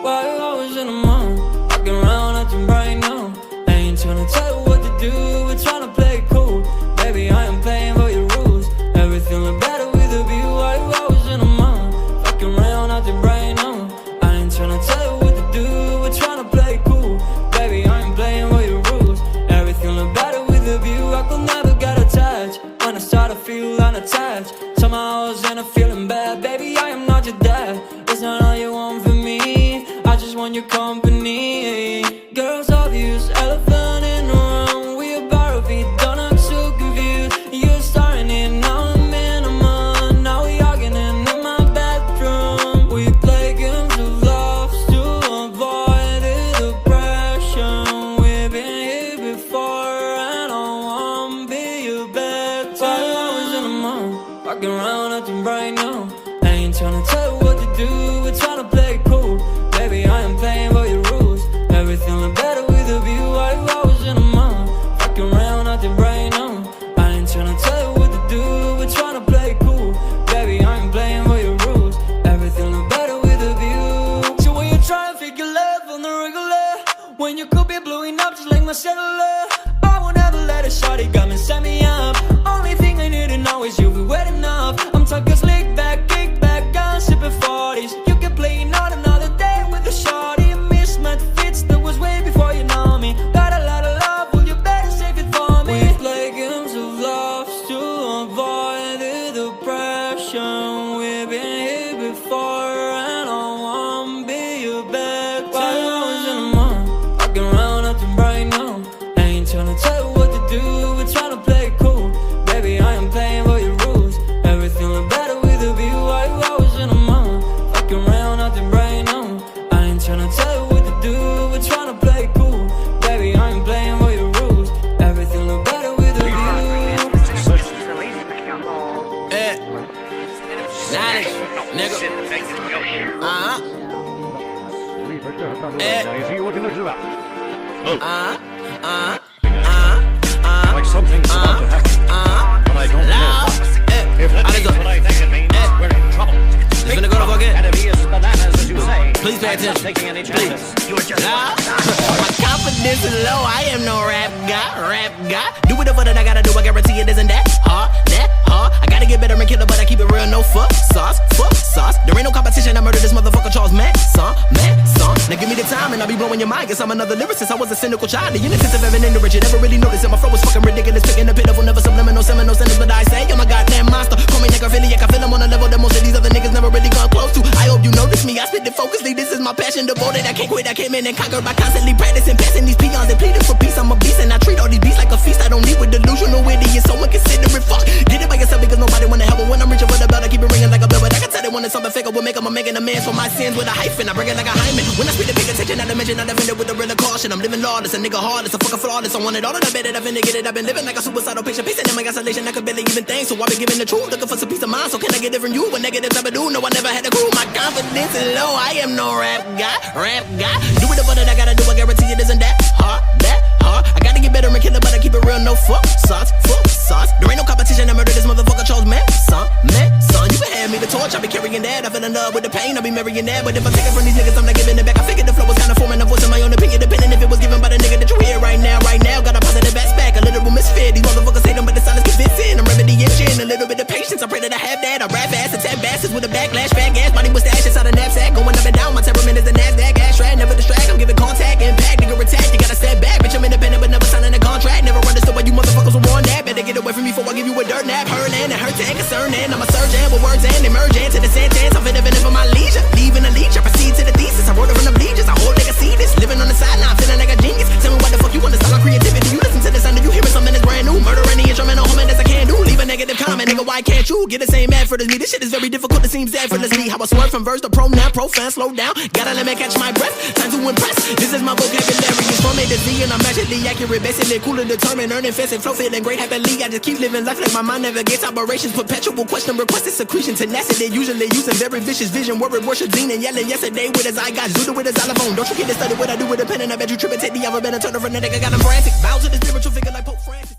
Why you always in the mood? Walking around acting right now. I ain't tryna tell you what to do, we're tryna play it cool. Baby, I am playing by your rules. Everything look better with a view. Why you always in the mood? Walking around acting right now. I ain't tryna tell you what to do, we're tryna play it cool. Baby, I am playing by your rules. Everything look better with a view. I could never get attached. When I start to feel unattached, somehow I was in a feeling bad. Baby, I am not your dad. It's not all you want from me, I just want your company. Girls obvious, elephant in the room. We about to be done, I'm so confused. You're starting it, now I'm in a month. Now we arguing in my bedroom. We play games of love to avoid the depression. We've been here before and I won't be your bed. Why you always in the mood? Walking around acting right now. I ain't tryna tell you what to do, we're tryna play it cool. Baby, I am playing by your rules. Everything look better with a view. Why you always in the mood? Walking around acting right now. I ain't tryna tell you what to do, we're tryna play it cool. Baby, I am playing by your rules. Everything look better with a view. So when you try to figure love on the regular, when you could be blowing up just like my cellular, I won't ever let a shawty got me, set me up. Only thing I need to know is you be wet enough. I'm talking slick back, kick back, gun sipping 40s. You can play not another day with a shawty. Mismatch fits that was way before you know me. Got a lot of love, well you better save it for me. We play games of love to avoid the depression. We've been here before and I won't be your bed. Why you always in the mood? Walking around acting right now. I ain't tryna tell you what to do, we're tryna play it cool. Baby, I am playing by your rules. Everything look better with a view. Why you always in the mood? Walking around acting right now. I ain't tryna tell you what to do, we're tryna play it cool. Baby, I am playing by your rules. Everything look better with a view. Nigga. Like something's about to happen, but I don't know what. If that's what I think it means, we're in trouble. Enemy is bananas, as you say. Please pay attention. Taking any chances. My confidence is low, I am no rap guy. Do whatever that I gotta do, I guarantee it isn't that hard. I gotta get better and killer, but I keep it real, no fuck sauce. There ain't no competition, I murder this motherfucker Charles Manson. Now give me the time and I'll be blowing your mind. Guess I'm another lyricist, I was a cynical child. The innocence of Evan in the rich, you never really noticed it. My flow was fucking ridiculous, picking the pitiful, never subliminal, seminal sentence. But I say, I'm a goddamn monster. Call me necrophiliac, I feel I'm on a level that most of these other niggas never really gone close to. I hope you notice me, I spit it focusly. This is my passion, devoted. I can't quit, I came in and conquered by constantly practicing, passing these peons and pleading for peace. I'm a beast and I treat all these beasts like a feast. I don't need with delusional idiots, so inconsiderate. Fuck, get it by yourself because nobody wanna help. But when I'm reaching for the belt, I keep it ringing like a bell. But I can tell they wanted something fake, will make them. I'm making amends for my sins with a hyphen. I bring it like a hymen. When I speak, they pay attention. I dimension, I defend it with a real caution. I'm living lawless, a nigga heartless, a fucking flawless. I want it all, and I bet it, I've indicated. I've been living like a suicidal patient, pacing in my isolation. I could barely even think, so I've been giving the truth, looking for some peace of mind. So can I get it from you? What negatives I do? No, I never had a clue. My confidence is low. I am no rap guy. Do whatever that I gotta do. I guarantee it isn't that hard. I gotta get better and killer, but I keep it real, no fuck sauce. There ain't no competition. I murder this motherfucker Charles Manson. You can hand me the torch, I be carrying that. I fell in love with the pain, I be marrying that. But if I take it from these niggas, I'm not giving it back. I figured the flow was kinda forming a voice in my own opinion, depending if it was given by the nigga that you hear right now. Got a positive aspect, a literal misfit. These motherfuckers hate them, but the silence convincing. I'm remedying shit, a little bit of patience. I pray that I have that. I rap fast, attack bastards with a backlash. Fat gas, body with stashes out of knapsack. Going up and down, my temperament is the NASDAQ. Ash rat, never distract. I'm giving contact, impact, nigga attack. You gotta step back, bitch. I'm independent, but never signing a contract. Never understood why you motherfuckers were on that. Better get away from me before I give you a dirt nap. Her land and her tag concerning. I'm a surgeon with words and emerging to the sentence. I'm finna for my leisure, leaving a leech. I proceed to the thesis. I wrote it from the bleachers. I hold like a see this. Living on the sideline, feeling like a genius. Tell me what the fuck you want to style on creativity. You listen to the sound of you hearing something that's brand new. Murder any instrumental homing as I can do. Leave a negative comment, nigga. Why can't you get the same effort as me? This shit is very difficult. It seems effortlessly. How I swerve from verse to pronoun, profan, slow down. Gotta let me catch my breath. Time to impress. This is my vocabulary. It's from A to Z and I'm actually accurate. Basically cool and determined. Earning fast and flow feeling great happily. I just keep living life like my mind never gets operations. Perpetual question, requested secretion, tenacity. Usually using very vicious vision. Word worship, Zine, yelling yesterday with his eye got Zuda with his xylophone. Don't you get to study what I do with a pen and I bet you trip and take the alphabet and turn over the nigga got him frantic. Bow to the spiritual figure like Pope Francis.